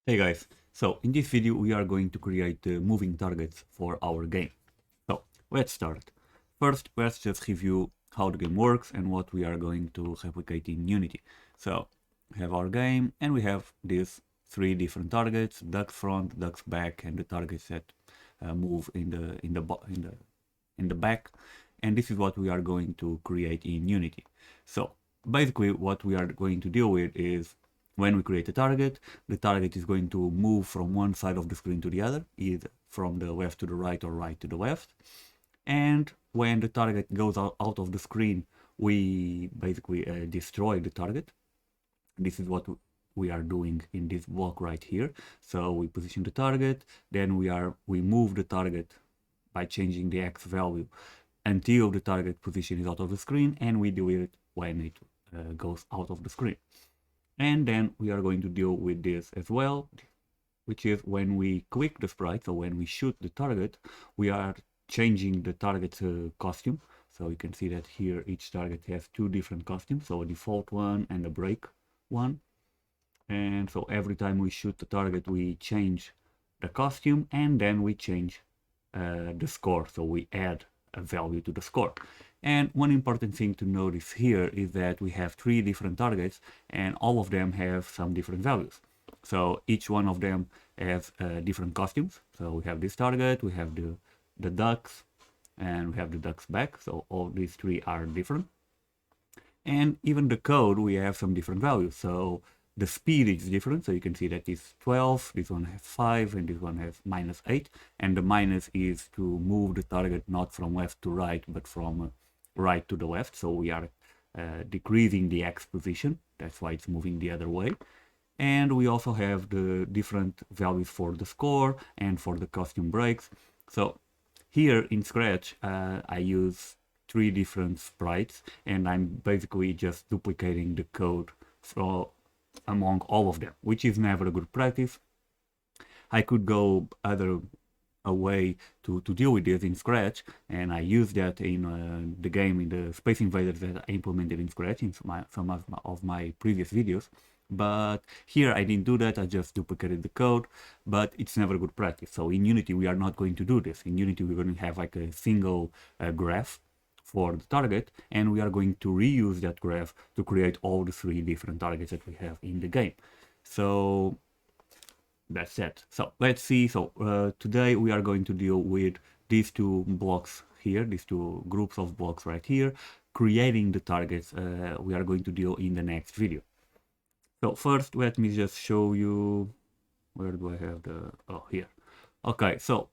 Hey guys, so in this video we are going to create the moving targets for our game. So let's start. First, let's just review how the game works and what we are going to replicate in Unity. So we have our game and we have these three different targets: duck front, duck back, and the targets that move in the back. And this is what we are going to create in Unity. So basically what we are going to deal with is when we create a target, the target is going to move from one side of the screen to the other, either from the left to the right or right to the left. And when the target goes out of the screen, we basically destroy the target. This is what we are doing in this block right here. So we position the target, then we move the target by changing the X value until the target position is out of the screen, and we delete it when it goes out of the screen. And then we are going to deal with this as well, which is when we click the sprite, so when we shoot the target, we are changing the target's costume. So you can see that here each target has two different costumes, so a default one and a break one. And so every time we shoot the target, we change the costume and then we change the score. So we add a value to the score. And one important thing to notice here is that we have three different targets and all of them have some different values. So each one of them has different costumes. So we have this target, we have the ducks, and we have the ducks back. So all these three are different. And even the code, we have some different values. So the speed is different. So you can see that it's 12, this one has 5, and this one has -8. And the minus is to move the target not from left to right, but from right to the left. So we are decreasing the X position. That's why it's moving the other way. And we also have the different values for the score and for the costume breaks. So here in Scratch, I use three different sprites, and I'm basically just duplicating the code among all of them, which is never a good practice. I could go a way to deal with this in Scratch, and I use that in the game, in the Space Invaders that I implemented in Scratch in some of my previous videos. But here I didn't do that, I just duplicated the code, but it's never good practice. So in Unity we are not going to do this. In Unity we're going to have like a single graph for the target, and we are going to reuse that graph to create all the three different targets that we have in the game. So that's it. So let's see. So today we are going to deal with these two blocks here, these two groups of blocks right here, creating the targets we are going to deal in the next video. So first, let me just show you, where do I have the, oh, here. Okay, so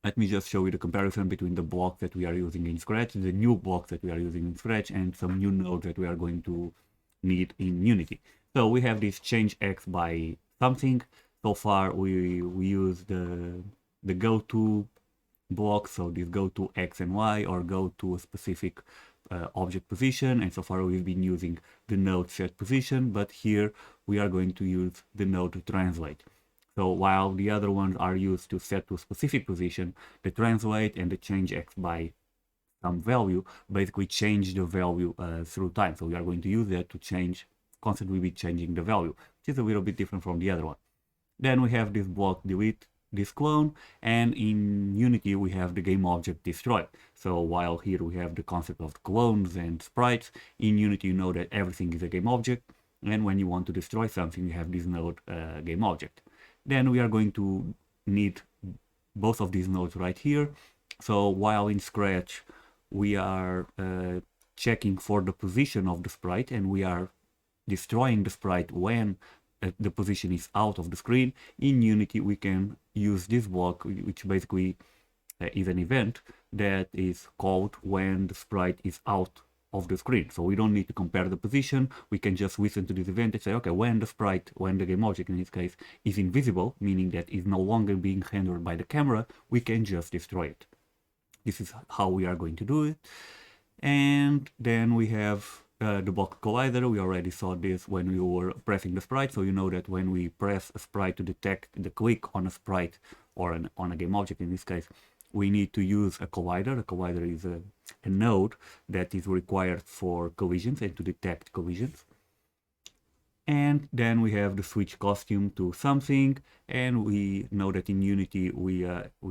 let me just show you the comparison between the block that we are using in Scratch, the new block that we are using in Scratch, and some new nodes that we are going to need in Unity. So we have this change X by something. So far we use the go to block, so this go to X and Y, or go to a specific object position, and so far we've been using the node set position, but here we are going to use the node to translate. So while the other ones are used to set to a specific position, the translate and the change X by some value basically change the value through time. So we are going to use that to constantly be changing the value, which is a little bit different from the other one. Then we have this block delete, this clone, and in Unity we have the GameObject destroy. So while here we have the concept of clones and sprites, in Unity you know that everything is a GameObject, and when you want to destroy something you have this node GameObject. Then we are going to need both of these nodes right here. So while in Scratch we are checking for the position of the sprite, and we are destroying the sprite when the position is out of the screen, in Unity we can use this block, which basically is an event that is called when the sprite is out of the screen. So we don't need to compare the position, we can just listen to this event and say, okay, when the sprite, when the GameObject in this case is invisible, meaning that is no longer being rendered by the camera, we can just destroy it. This is how we are going to do it. And then we have the block collider. We already saw this when we were pressing the sprite, so you know that when we press a sprite to detect the click on a sprite or on a GameObject in this case, we need to use a collider. A collider is a node that is required for collisions and to detect collisions. And then we have the switch costume to something, and we know that in Unity we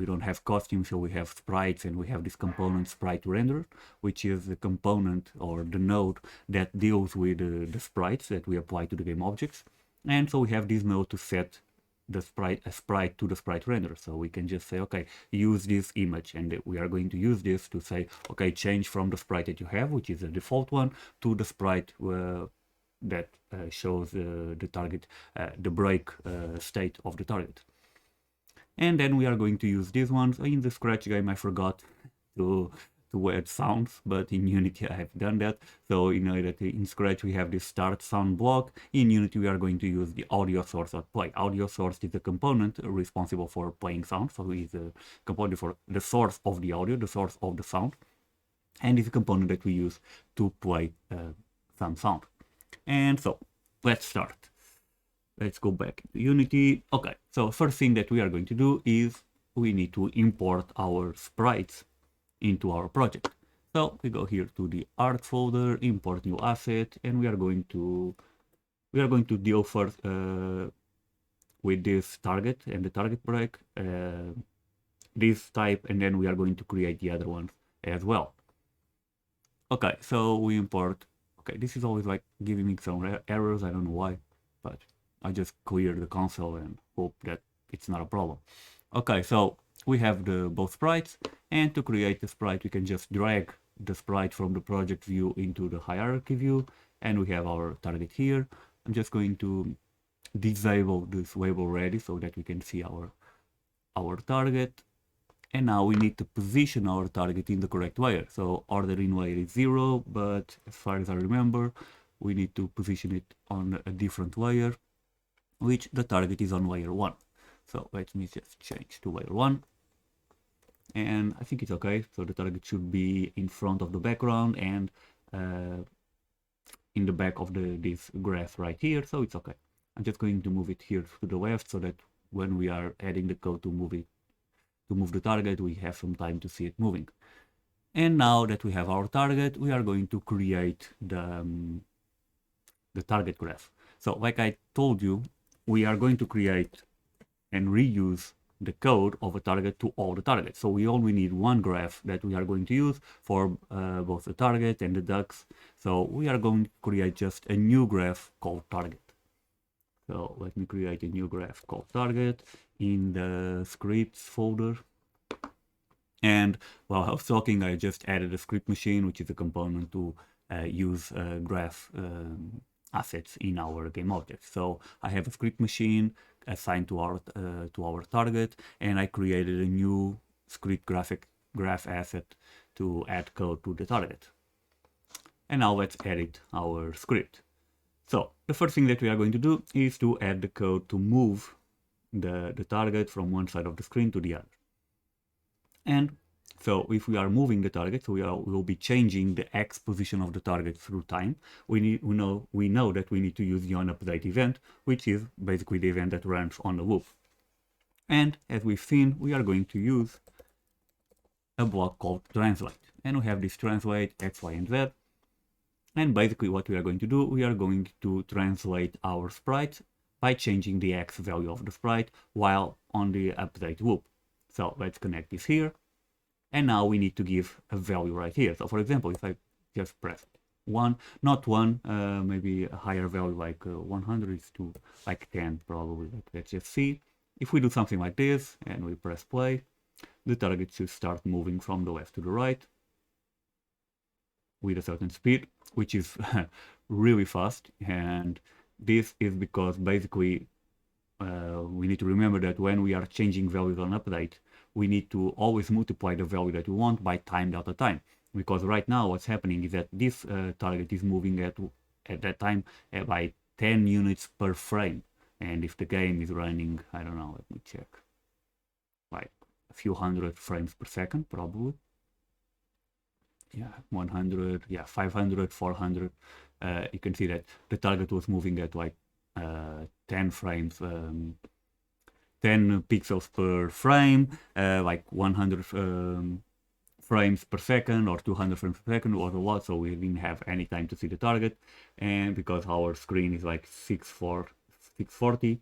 don't have costumes, so we have sprites, and we have this component sprite render, which is the component or the node that deals with the sprites that we apply to the game objects. And so we have this node to set the sprite to the sprite render. So we can just say, okay, use this image, and we are going to use this to say, okay, change from the sprite that you have, which is the default one, to the sprite that shows the target, the break state of the target. And then we are going to use these ones. In the Scratch game I forgot to add sounds, but in Unity I have done that. So you know that in Scratch we have this start sound block. In Unity we are going to use the audio source.play. Audio source is the component responsible for playing sound, so it's a component for the source of the audio, the source of the sound, and it's a component that we use to play some sound. And so let's start. Let's go back to Unity. Okay, so first thing that we are going to do is we need to import our sprites into our project. So we go here to the art folder, import new asset, and we are going to deal first with this target and the target break, this type, and then we are going to create the other ones as well. Okay, so we import. Okay, this is always like giving me some errors, I don't know why, but I just clear the console and hope that it's not a problem. Okay, so we have both sprites, and to create the sprite we can just drag the sprite from the project view into the hierarchy view, and we have our target here. I'm just going to disable this label ready so that we can see our target. And now we need to position our target in the correct layer. So order in layer is 0, but as far as I remember, we need to position it on a different layer, which the target is on layer 1. So let me just change to layer 1. And I think it's okay. So the target should be in front of the background and in the back of this graph right here. So it's okay. I'm just going to move it here to the left so that when we are adding the code to move the target, we have some time to see it moving. And now that we have our target, we are going to create the target graph. So like I told you, we are going to create and reuse the code of a target to all the targets. So we only need one graph that we are going to use for both the target and the ducks. So we are going to create just a new graph called target. So let me create a new graph called target in the scripts folder. And while I was talking, I just added a script machine, which is a component to use graph assets in our game object. So I have a script machine assigned to our target, and I created a new script graph asset to add code to the target. And now let's edit our script. So the first thing that we are going to do is to add the code to move the target from one side of the screen to the other. And so if we are moving the target, so we will be changing the X position of the target through time. We know that we need to use the onUpdate event, which is basically the event that runs on the loop. And as we've seen, we are going to use a block called translate. And we have this translate X, Y, and Z. And basically what we are going to do, we are going to translate our sprite by changing the X value of the sprite while on the update loop. So let's connect this here. And now we need to give a value right here. So for example, if I just press 1, not 1, maybe a higher value like 100 is to like 10 probably. Let's just see. If we do something like this and we press play, the target should start moving from the left to the right with a certain speed, which is really fast. And this is because basically we need to remember that when we are changing values on update, we need to always multiply the value that we want by time.deltaTime. Because right now what's happening is that this target is moving at that time by 10 units per frame. And if the game is running, I don't know, let me check, like a few hundred frames per second probably. Yeah, 100, yeah, 500, 400. You can see that the target was moving at like 10 frames, 10 pixels per frame, like 100 frames per second or 200 frames per second or what, so we didn't have any time to see the target, and because our screen is like 640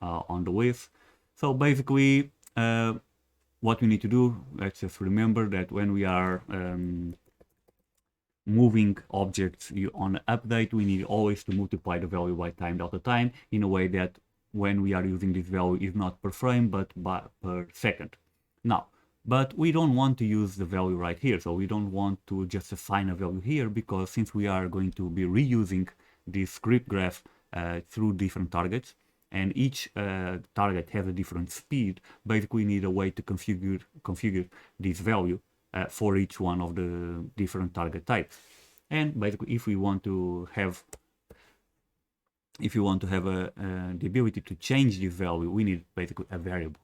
on the width. So basically what we need to do, let's just remember that when we are moving objects on an update, we need always to multiply the value by time.deltaTime in a way that when we are using this value is not per frame but per second. Now, but we don't want to use the value right here, so we don't want to just assign a value here, because since we are going to be reusing this script graph through different targets, and each target has a different speed, basically we need a way to configure this value for each one of the different target types. And basically, if you want to have the ability to change this value, we need basically a variable.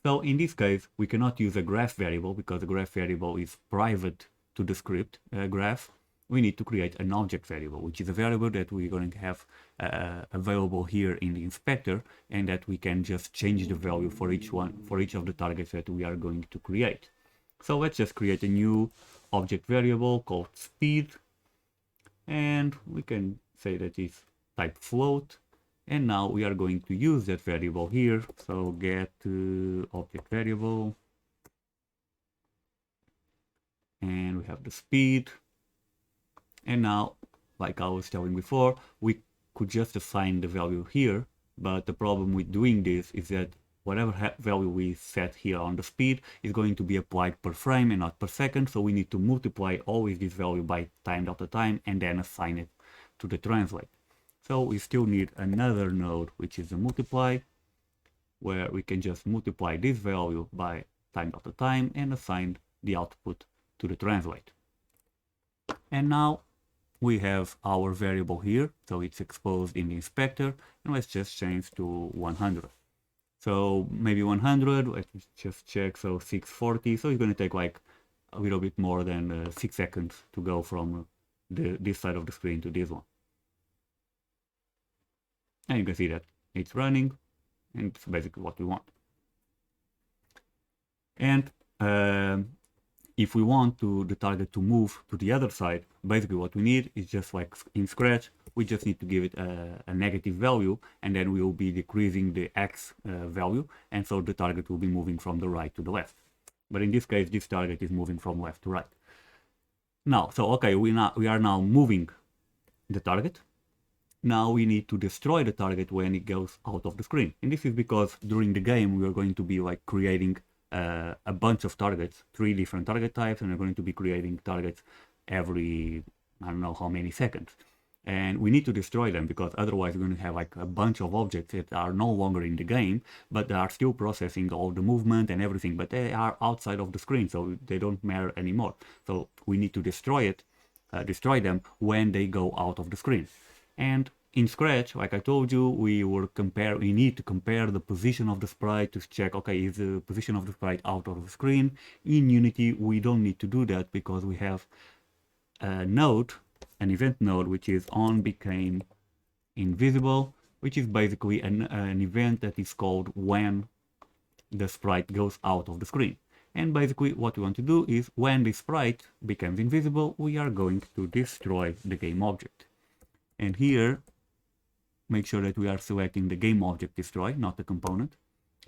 So in this case, we cannot use a graph variable because the graph variable is private to the script graph. We need to create an object variable, which is a variable that we're going to have available here in the inspector, and that we can just change the value for each of the targets that we are going to create. So let's just create a new object variable called speed, and we can say that it's type float, and now we are going to use that variable here. So get object variable, and we have the speed, and now, like I was telling before, we could just assign the value here, but the problem with doing this is that whatever value we set here on the speed is going to be applied per frame and not per second, so we need to multiply always this value by time.deltaTime and then assign it to the translate. So we still need another node, which is the multiply, where we can just multiply this value by time.deltaTime and assign the output to the translate. And now we have our variable here, so it's exposed in the inspector, and let's just change to 100. So maybe 100, let's just check, so 640, so it's going to take like a little bit more than 6 seconds to go from this side of the screen to this one. And you can see that it's running, and it's basically what we want. And if we want the target to move to the other side, basically what we need is just like in Scratch, we just need to give it a negative value, and then we will be decreasing the X value, and so the target will be moving from the right to the left. But in this case, this target is moving from left to right. Now, so okay, we are now moving the target. Now we need to destroy the target when it goes out of the screen. And this is because during the game, we are going to be like creating a bunch of targets, 3 different target types, and we're going to be creating targets every, I don't know how many seconds. And we need to destroy them, because otherwise we're going to have like a bunch of objects that are no longer in the game, but they are still processing all the movement and everything, but they are outside of the screen, so they don't matter anymore. So we need to destroy them when they go out of the screen. And in Scratch, like I told you, we need to compare the position of the sprite to check, okay, is the position of the sprite out of the screen? In Unity, we don't need to do that, because we have a node, an event node, which is on became invisible, which is basically an event that is called when the sprite goes out of the screen. And basically what we want to do is, when the sprite becomes invisible, we are going to destroy the game object. And here, make sure that we are selecting the game object destroy, not the component.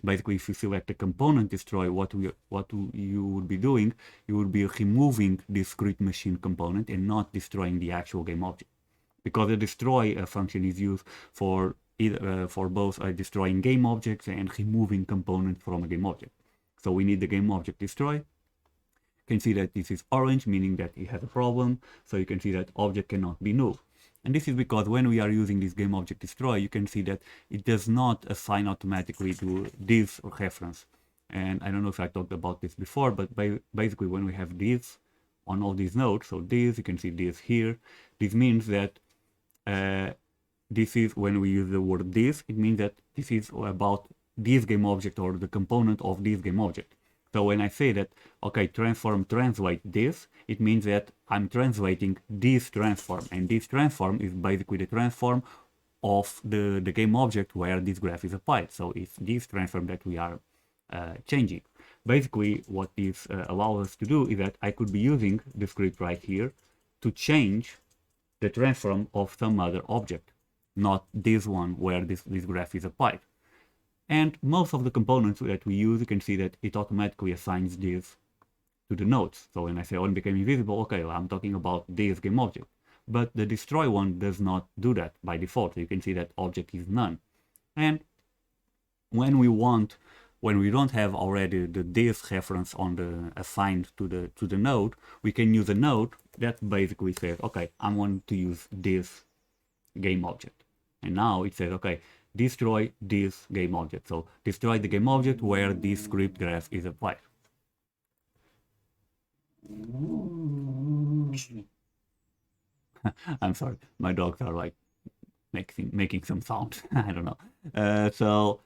Basically, if you select the component destroy, what you would be doing, you would be removing the script machine component and not destroying the actual game object. Because the destroy function is used for both destroying game objects and removing components from a game object. So we need the game object destroy. You can see that this is orange, meaning that it has a problem. So you can see that object cannot be null. And this is because when we are using this game object destroy, you can see that it does not assign automatically to this reference. And I don't know if I talked about this before, but basically when we have this on all these nodes, so this, you can see this here, this means that this is, when we use the word this, it means that this is about this game object or the component of this game object. So when I say that, okay, translate this, it means that I'm translating this transform, and this transform is basically the transform of the game object where this graph is applied. So it's this transform that we are changing. basically what this allows us to do is that I could be using the script right here to change the transform of some other object, not this one where this graph is applied. And most of the components that we use, you can see that it automatically assigns this to the nodes. So when I say on became invisible, okay, well, I'm talking about this game object. But the destroy one does not do that by default. So you can see that object is none. And when we don't have already the this reference on the assigned to the node, we can use a node that basically says, okay, I want to use this game object. And now it says, okay, destroy this game object. So destroy the game object where this script graph is applied. I'm sorry, my dogs are like making some sound. I don't know.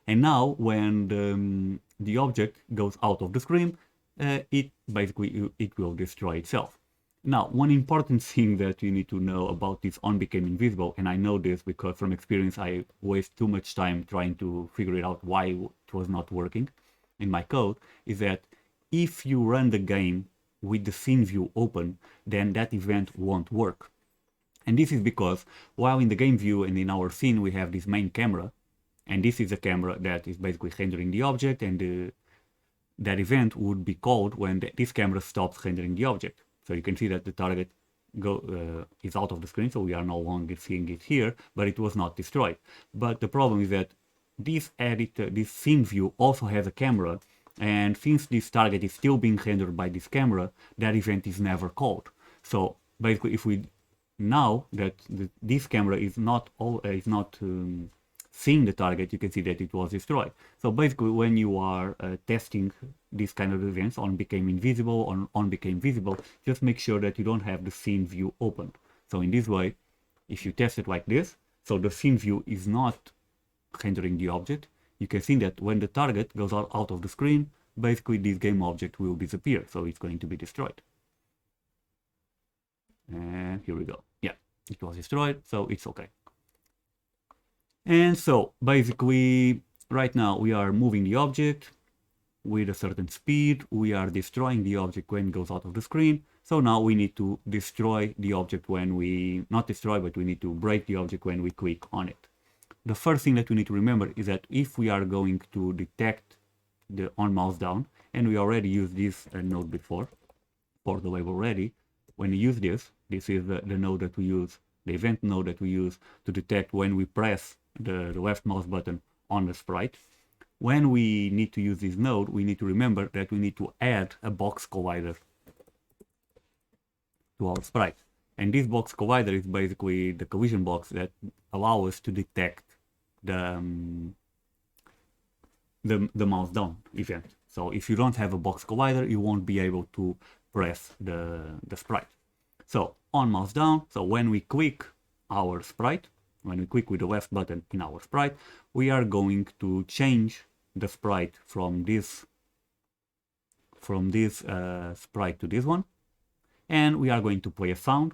And now when the object goes out of the screen, it will destroy itself. Now, one important thing that you need to know about this on became invisible, and I know this because from experience I waste too much time trying to figure it out why it was not working in my code, is that if you run the game with the scene view open, then that event won't work. And this is because while in the game view and in our scene we have this main camera, and this is a camera that is basically rendering the object, and that event would be called when this camera stops rendering the object. So you can see that the target is out of the screen, so we are no longer seeing it here, but it was not destroyed. But the problem is that this scene view also has a camera, and since this target is still being rendered by this camera, that event is never called. So basically, if we now that this camera is not seeing the target, you can see that it was destroyed. So basically, when you are testing these kind of events on became invisible, on became visible, just make sure that you don't have the scene view open. So in this way, if you test it like this, so the scene view is not rendering the object, you can see that when the target goes out of the screen, basically this game object will disappear, so it's going to be destroyed. And here we go. Yeah, it was destroyed, so it's okay. And so basically right now we are moving the object with a certain speed. We are destroying the object when it goes out of the screen. So now we need to destroy the object when we, not destroy, but we need to break the object when we click on it. The first thing that we need to remember is that if we are going to detect the on mouse down, and we already used this node before for the wave already, when you use this is the node that we use, the event node that we use to detect when we press the left mouse button on the sprite. When we need to use this node, we need to remember that we need to add a box collider to our sprite. And this box collider is basically the collision box that allows us to detect the mouse down event. So if you don't have a box collider, you won't be able to press the sprite. So on mouse down, so when we click our sprite, when we click with the left button in our sprite, we are going to change the sprite from this sprite to this one, and we are going to play a sound,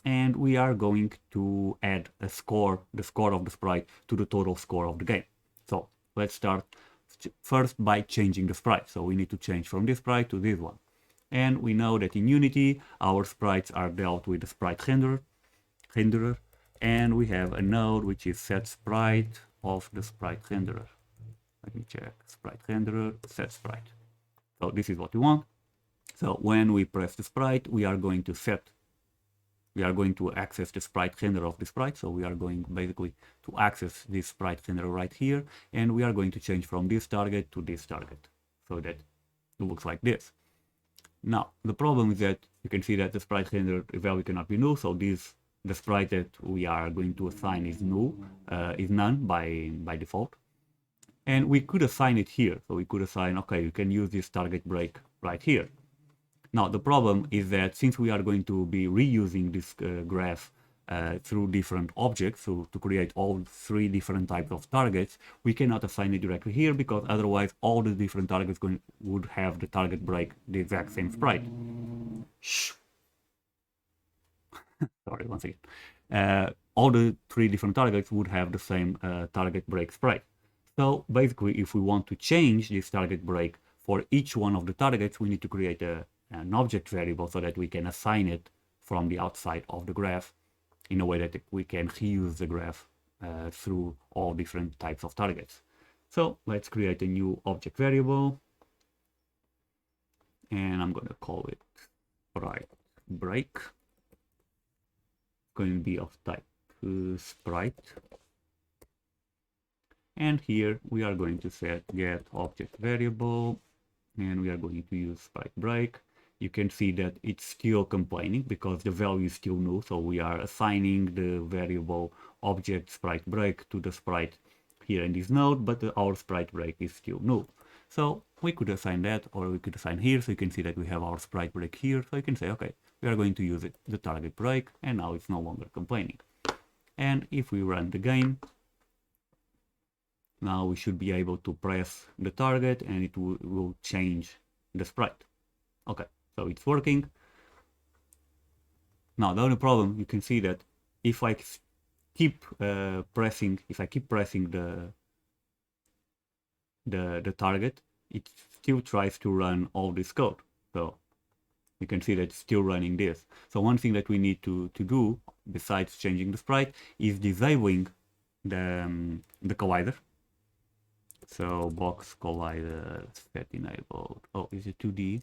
and we are going to add a score, the score of the sprite, to the total score of the game. So let's start first by changing the sprite. So we need to change from this sprite to this one. And we know that in Unity, our sprites are dealt with the sprite renderer, and we have a node which is set sprite of the sprite renderer. Let me check, sprite renderer, set sprite. So this is what we want. So when we press the sprite, we are going to access the sprite renderer of the sprite. So we are going basically to access this sprite renderer right here, and we are going to change from this target to this target, so that it looks like this. Now, the problem is that you can see that the sprite renderer value cannot be null, so the sprite that we are going to assign is null, is none by default. And we could assign it here, so we could assign, okay, you can use this target break right here. Now, the problem is that since we are going to be reusing this graph through different objects, so to create all three different types of targets, we cannot assign it directly here, because otherwise all the different targets would have the target break the exact same sprite. Shh. Sorry, once again. All the three different targets would have the same target break sprite. So basically, if we want to change this target break for each one of the targets, we need to create an object variable so that we can assign it from the outside of the graph in a way that we can reuse the graph through all different types of targets. So let's create a new object variable, and I'm going to call it sprite break. It's going to be of type sprite, and here we are going to set get object variable, and we are going to use sprite break. You can see that it's still complaining because the value is still null, so we are assigning the variable object sprite break to the sprite here in this node, but our sprite break is still null. So we could assign that, or we could assign here, so you can see that we have our sprite break here, so you can say, okay, we are going to use it, the target break, and now it's no longer complaining. And if we run the game, now we should be able to press the target and it will change the sprite. Okay, so it's working. Now the only problem, you can see that if I keep pressing the target, it still tries to run all this code. So you can see that it's still running this. So one thing that we need to do, besides changing the sprite, is disabling the collider. So box collider set enabled. Oh, is it 2D?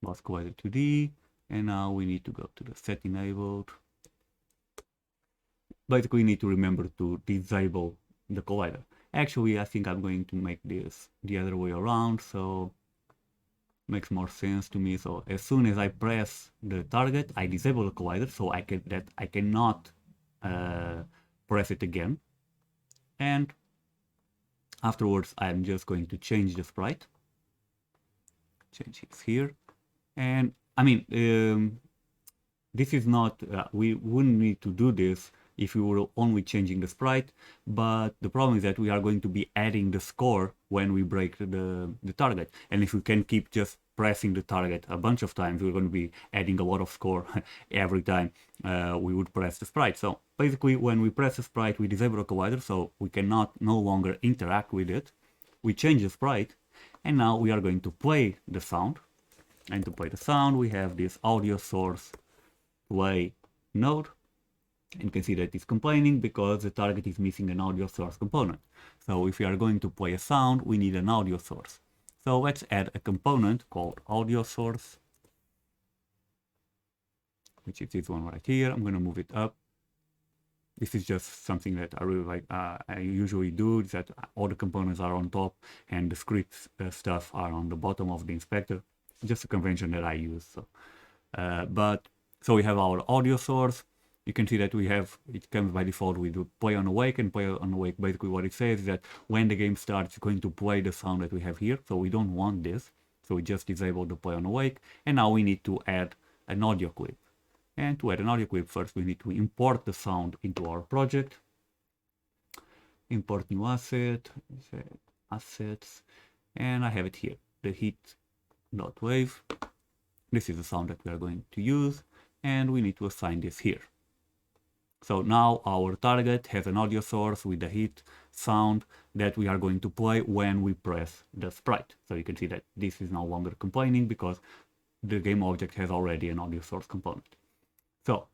Box collider 2D. And now we need to go to the set enabled. Basically, we need to remember to disable the collider. Actually, I think I'm going to make this the other way around, so makes more sense to me. So as soon as I press the target, I disable the collider, so I cannot press it again. And afterwards, I'm just going to change the sprite. Change it here, and I mean, this is not. We wouldn't need to do this if we were only changing the sprite, but the problem is that we are going to be adding the score when we break the target. And if we can keep just pressing the target a bunch of times, we're going to be adding a lot of score every time we would press the sprite. So basically, when we press the sprite, we disable the collider, so we cannot no longer interact with it. We change the sprite, and now we are going to play the sound. And to play the sound, we have this audio source play node. And you can see that it's complaining because the target is missing an audio source component. So if we are going to play a sound, we need an audio source. So let's add a component called audio source, which is this one right here. I'm going to move it up. This is just something that I really like. I usually do, is that all the components are on top and the script stuff are on the bottom of the inspector. Just a convention that I use. So, so we have our audio source. You can see that we have, it comes by default with play on awake, and play on awake, basically what it says is that when the game starts, it's going to play the sound that we have here. So we don't want this. So we just disable the play on awake. And now we need to add an audio clip. And to add an audio clip, first we need to import the sound into our project. Import new asset, assets, and I have it here, the hit.wave. This is the sound that we are going to use, and we need to assign this here. So now our target has an audio source with the hit sound that we are going to play when we press the sprite. So you can see that this is no longer complaining because the game object has already an audio source component. So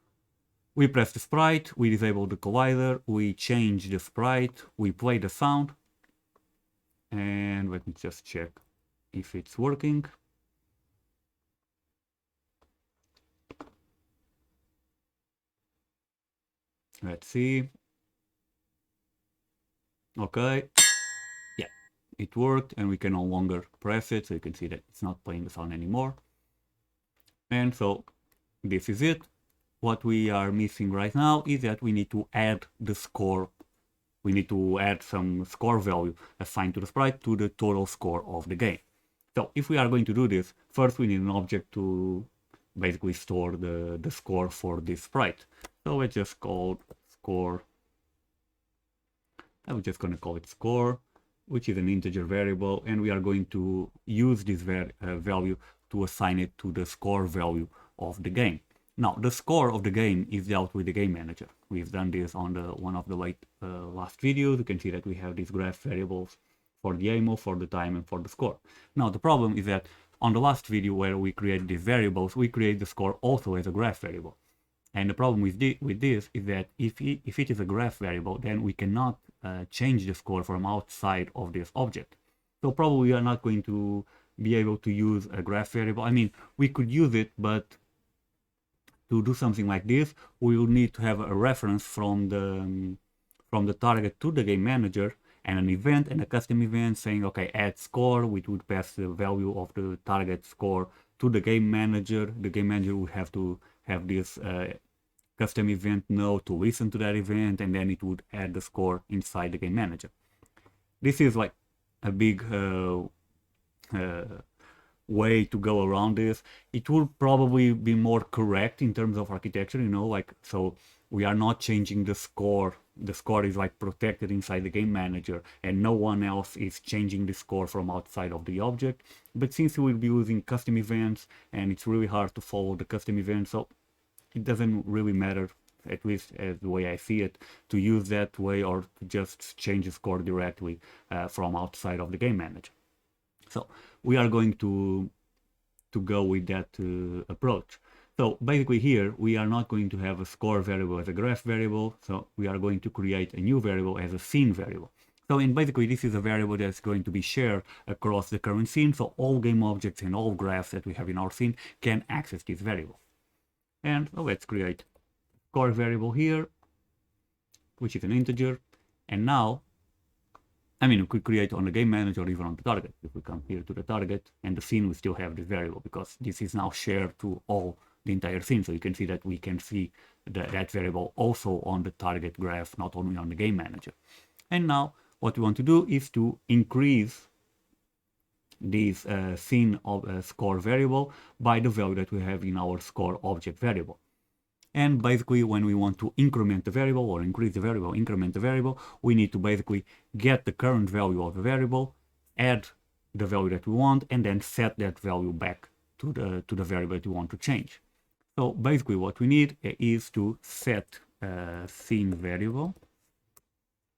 we press the sprite, we disable the collider, we change the sprite, we play the sound, and let me just check if it's working. Let's see. Okay. Yeah, it worked, and we can no longer press it, so you can see that it's not playing the sound anymore. And so this is it. What we are missing right now is that we need to add the score. We need to add some score value assigned to the sprite to the total score of the game. So if we are going to do this, first we need an object to basically store the score for this sprite. So let's just call score. I'm just going to call it score, which is an integer variable, and we are going to use this value to assign it to the score value of the game. Now, the score of the game is dealt with the game manager. We've done this on one of the last videos. You can see that we have these graph variables for the aim, for the time, and for the score. Now the problem is that on the last video where we created these variables, we create the score also as a graph variable. And the problem with this is that if it is a graph variable, then we cannot change the score from outside of this object. So probably we are not going to be able to use a graph variable. I mean, we could use it, but to do something like this, we will need to have a reference from the target to the game manager, and an event and a custom event saying, okay, add score, which would pass the value of the target score to the game manager. The game manager would have to have this custom event node to listen to that event, and then it would add the score inside the game manager. This is like a big way to go around this. It will probably be more correct in terms of architecture, you know, like, so we are not changing the score. The score is like protected inside the game manager, and no one else is changing the score from outside of the object. But since we will be using custom events, and it's really hard to follow the custom events, so it doesn't really matter, at least as the way I see it, to use that way or to just change the score directly from outside of the game manager. So we are going to go with that approach. So basically here we are not going to have a score variable as a graph variable, so we are going to create a new variable as a scene variable. So basically this is a variable that's going to be shared across the current scene, so all game objects and all graphs that we have in our scene can access this variable. And let's create score variable here, which is an integer. And now, I mean, we could create on the game manager or even on the target. If we come here to the target and the scene, we still have this variable because this is now shared to all the entire scene. So you can see that we can see that variable also on the target graph, not only on the game manager. And now what we want to do is to increase this scene score variable by the value that we have in our score object variable. And basically when we want to increment the variable or increase the variable, increment the variable, we need to basically get the current value of the variable, add the value that we want, and then set that value back to the variable that we want to change. So basically what we need is to set a scene variable.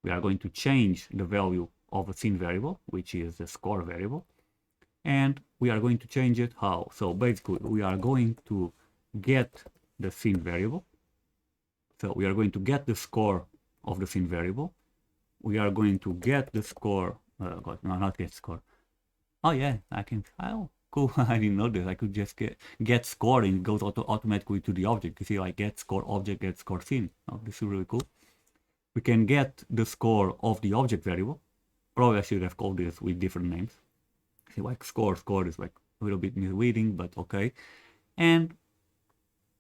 We are going to change the value of a scene variable, which is the score variable. And we are going to change it how? So basically we are going to get the scene variable. So we are going to get the score of the scene variable. We are going to get the score, no, not get score. Oh yeah, I can, oh, cool, I didn't know this. I could just get score and it goes automatically to the object. You see, like get score object, get score scene. Oh, this is really cool. We can get the score of the object variable. Probably I should have called this with different names. See, like score is like a little bit misleading, but okay. And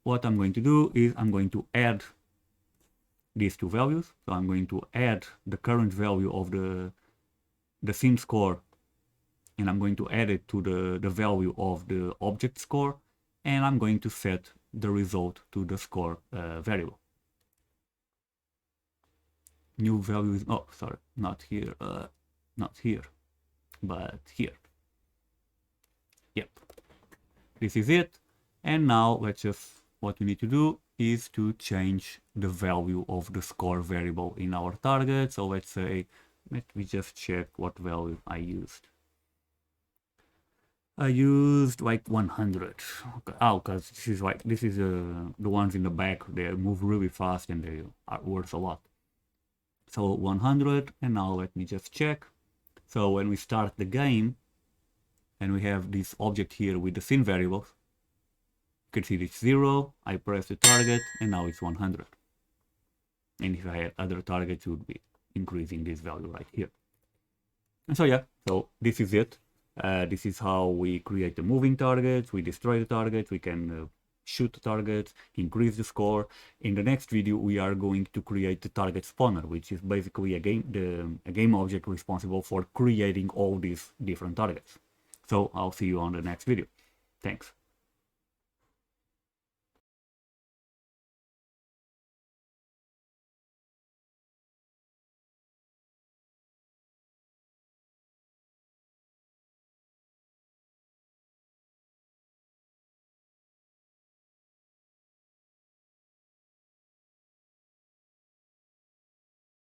what I'm going to do is I'm going to add these two values. So I'm going to add the current value of the scene score, and I'm going to add it to the value of the object score, and I'm going to set the result to the score variable. New value is, oh sorry, not here, but here. Yep, this is it. And now let's just, what we need to do is to change the value of the score variable in our target. So let's say, let me just check what value I used. I used like 100. Okay. Oh, because this is the ones in the back, they move really fast and they are worth a lot. So 100, and now let me just check. So when we start the game and we have this object here with the scene variables, you can see it's 0, I press the target, and now it's 100. And if I had other targets, it would be increasing this value right here. And so yeah, so this is it. This is how we create the moving targets, we destroy the targets, we can shoot the targets, increase the score. In the next video, we are going to create the target spawner, which is basically a game object responsible for creating all these different targets. So I'll see you on the next video. Thanks.